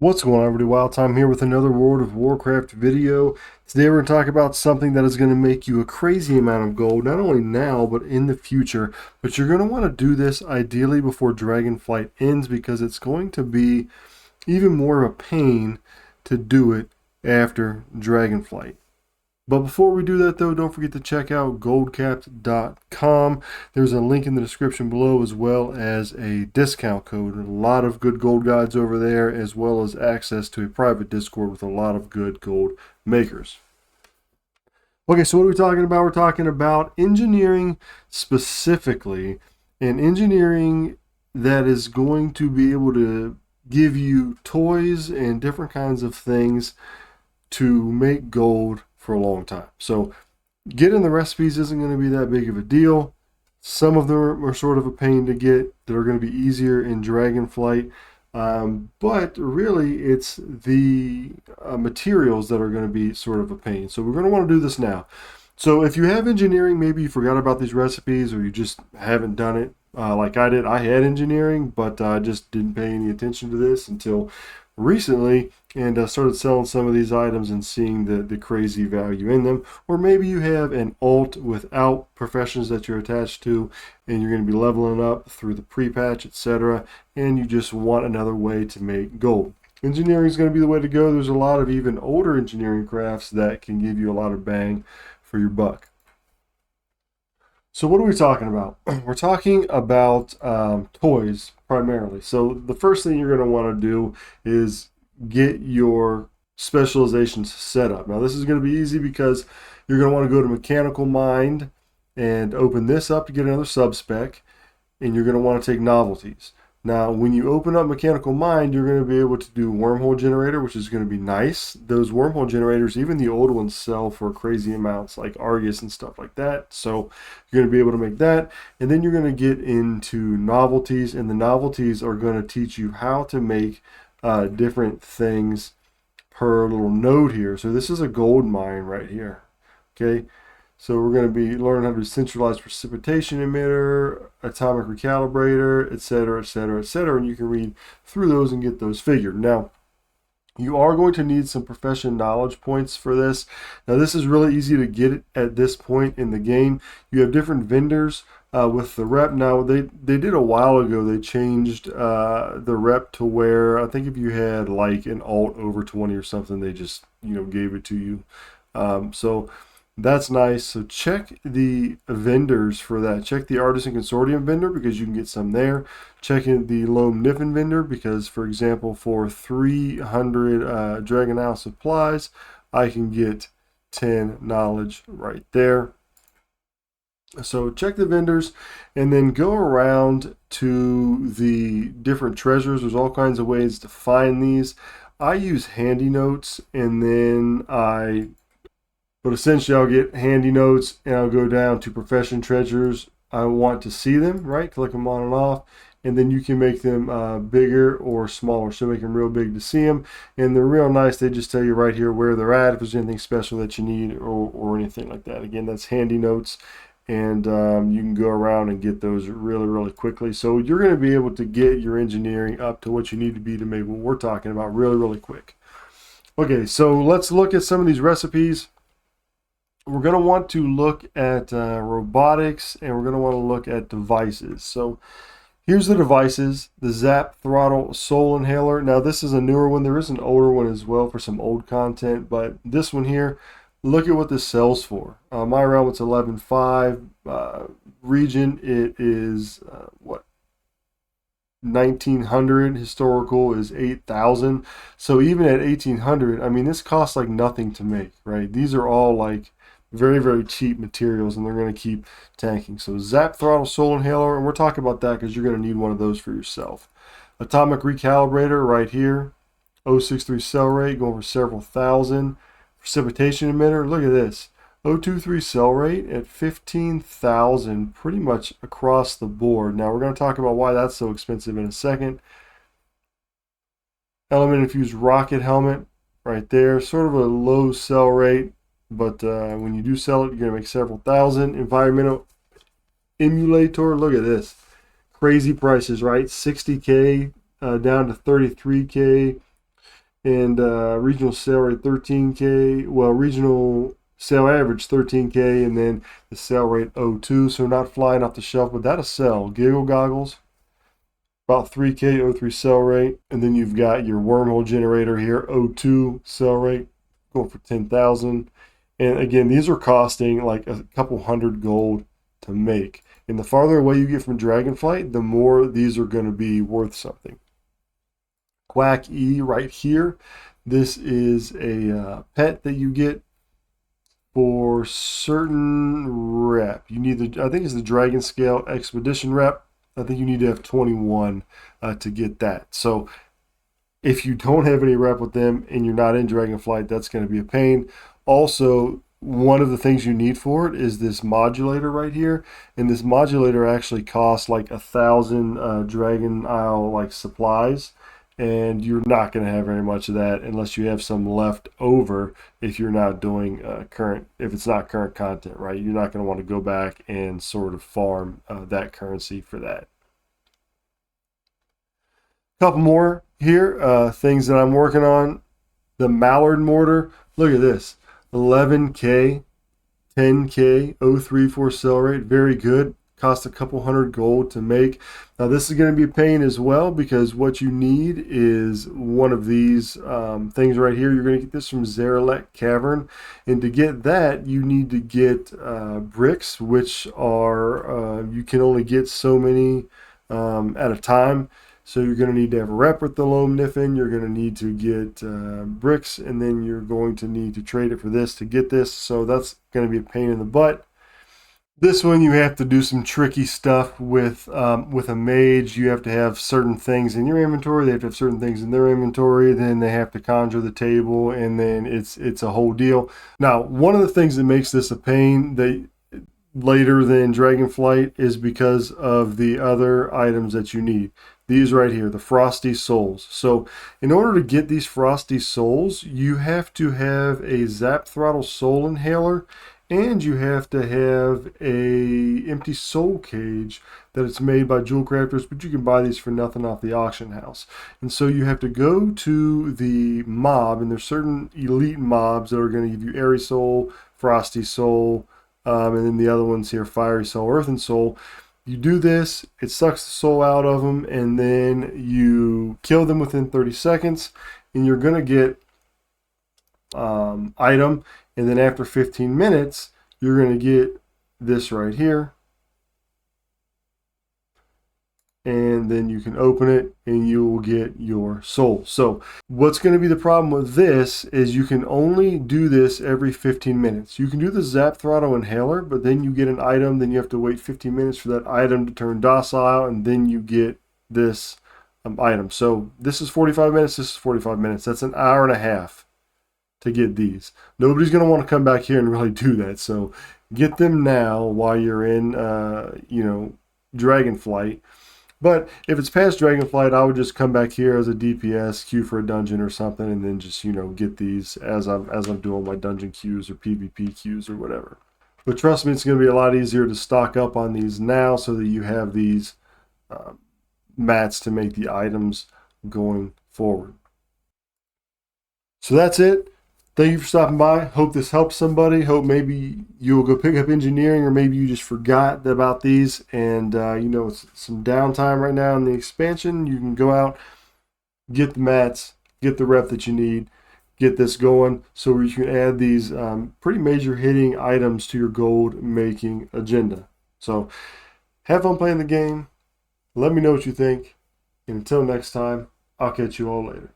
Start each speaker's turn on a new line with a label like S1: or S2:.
S1: What's going on, everybody? Wild Time here with another World of Warcraft video. Today we're going to talk about something that is going to make you a crazy amount of gold, not only now, but in the future. But you're going to want to do this ideally before Dragonflight ends, because it's going to be even more of a pain to do it after Dragonflight. But before we do that, though, don't forget to check out goldcapped.com. There's a link in the description below, as well as a discount code. A lot of good gold guides over there, as well as access to a private Discord with a lot of good gold makers. Okay, so what are we talking about? We're talking about engineering specifically, and engineering that is going to be able to give you toys and different kinds of things to make gold for a long time. So getting the recipes isn't going to be that big of a deal. Some of them are sort of a pain to get that are going to be easier in Dragonflight. But really, it's the materials that are going to be sort of a pain. So we're going to want to do this now. So if you have engineering, maybe you forgot about these recipes or you just haven't done it like I did. I had engineering, but I just didn't pay any attention to this until recently, and started selling some of these items and seeing the crazy value in them. Or maybe you have an alt without professions that you're attached to, and you're going to be leveling up through the pre-patch, etc., and you just want another way to make gold. Engineering is going to be the way to go. There's a lot of even older engineering crafts that can give you a lot of bang for your buck. So what are we talking about? We're talking about toys primarily. So the first thing you're going to want to do is get your specializations set up. Now this is going to be easy because you're going to want to go to Mechanical Mind and open this up to get another subspec, and you're going to want to take novelties. Now, when you open up Mechanical Mind, you're going to be able to do Wormhole Generator, which is going to be nice. Those Wormhole Generators, even the old ones, sell for crazy amounts, like Argus and stuff like that. So you're going to be able to make that. And then you're going to get into novelties, and the novelties are going to teach you how to make different things per little node here. So this is a gold mine right here. Okay. So we're going to be learning how to do centralized precipitation emitter, atomic recalibrator, etc., etc., etc., and you can read through those and get those figured. Now, you are going to need some profession knowledge points for this. Now, this is really easy to get at this point in the game. You have different vendors with the rep. Now, they did a while ago, they changed the rep to where I think if you had like an alt over 20 or something, they just, gave it to you. So that's nice. So check the vendors for that. Check the Artisan Consortium vendor because you can get some there. Check in the Loam Niffin vendor because, for example, for 300 Dragon Isle supplies, I can get 10 knowledge right there. So check the vendors and then go around to the different treasures. There's all kinds of ways to find these. I use handy notes, and then but essentially I'll get handy notes and I'll go down to profession treasures. I want to see them, right? Click them on and off, and then you can make them bigger or smaller. So make them real big to see them, and they're real nice. They just tell you right here where they're at, if there's anything special that you need or anything like that. Again, that's handy notes, and you can go around and get those really, really quickly. So you're going to be able to get your engineering up to what you need to be to make what we're talking about really, really quick. Okay, so let's look at some of these recipes. We're going to want to look at robotics, and we're going to want to look at devices. So here's the devices: the Zap Throttle Soul Inhaler. Now this is a newer one. There is an older one as well for some old content, but this one here, look at what this sells for. My realm, it's 11.5. Region, it is 1900. Historical is 8,000. So even at 1800, I mean, this costs like nothing to make, right? These are all like very, very cheap materials, and they're going to keep tanking. So Zap Throttle Soul Inhaler, and we're talking about that because you're going to need one of those for yourself. Atomic Recalibrator right here. 063 cell rate, going for several thousand. Precipitation emitter, look at this. 023 cell rate at 15,000, pretty much across the board. Now we're going to talk about why that's so expensive in a second. Element infused rocket helmet right there, sort of a low sell rate, but when you do sell it, you're going to make several thousand. Environmental emulator, look at this. Crazy prices, right? 60K down to 33K. and regional sale rate 13K. Well, regional sale average 13K, and then the sale rate 02. So not flying off the shelf, but that'll sell. Giggle goggles, about 3K, 03 sell rate, and then you've got your wormhole generator here, 02 sell rate, going for 10,000. And again, these are costing like a couple hundred gold to make. And the farther away you get from Dragonflight, the more these are going to be worth something. Quack E right here. This is a pet that you get for certain rep. You need the, I think it's the Dragon Scale Expedition rep. I think you need to have 21 to get that. So if you don't have any rep with them and you're not in Dragonflight, that's going to be a pain. Also, one of the things you need for it is this modulator right here, and this modulator actually costs like 1,000 Dragon Isle like supplies, and you're not going to have very much of that unless you have some left over. If you're not doing current, if it's not current content, right? You're not going to want to go back and sort of farm that currency for that. Couple more here, things that I'm working on. The Mallard mortar. Look at this. 11K, 10K, 034 sell rate, very good. Cost a couple hundred gold to make. Now this is going to be a pain as well, because what you need is one of these things right here. You're going to get this from Zarelek Cavern, and to get that you need to get bricks, which are you can only get so many at a time. So you're going to need to have a rep with the Loam Niffin. You're going to need to get bricks, and then you're going to need to trade it for this to get this. So that's going to be a pain in the butt. This one you have to do some tricky stuff with a mage. You have to have certain things in your inventory. They have to have certain things in their inventory. Then they have to conjure the table, and then it's a whole deal. Now, one of the things that makes this a pain that later than Dragonflight is because of the other items that you need. These right here, the Frosty Souls. So in order to get these Frosty Souls, you have to have a Zap Throttle Soul Inhaler, and you have to have a empty soul cage that it's made by Jewel Crafters, but you can buy these for nothing off the auction house. And so you have to go to the mob, and there's certain elite mobs that are going to give you Airy Soul, Frosty Soul, and then the other ones here, Fiery Soul, Earthen Soul. You do this, it sucks the soul out of them, and then you kill them within 30 seconds, and you're going to get item, and then after 15 minutes, you're going to get this right here. And then you can open it and you will get your soul. So what's going to be the problem with this is you can only do this every 15 minutes. You can do the Zap Throttle Inhaler, but then you get an item, then you have to wait 15 minutes for that item to turn docile, and then you get this item. So this is 45 minutes, this is 45 minutes. That's an hour and a half to get these. Nobody's going to want to come back here and really do that. So get them now while you're in, Dragonflight. But if it's past Dragonflight, I would just come back here as a DPS, queue for a dungeon or something, and then just, get these as I'm doing my dungeon queues or PvP queues or whatever. But trust me, it's going to be a lot easier to stock up on these now so that you have these mats to make the items going forward. So that's it. Thank you for stopping by. Hope this helps somebody. Hope maybe you'll go pick up engineering, or maybe you just forgot about these, and it's some downtime right now in the expansion. You can go out, get the mats, get the rep that you need, get this going, so you can add these pretty major hitting items to your gold making agenda. So have fun playing the game. Let me know what you think, and until next time, I'll catch you all later.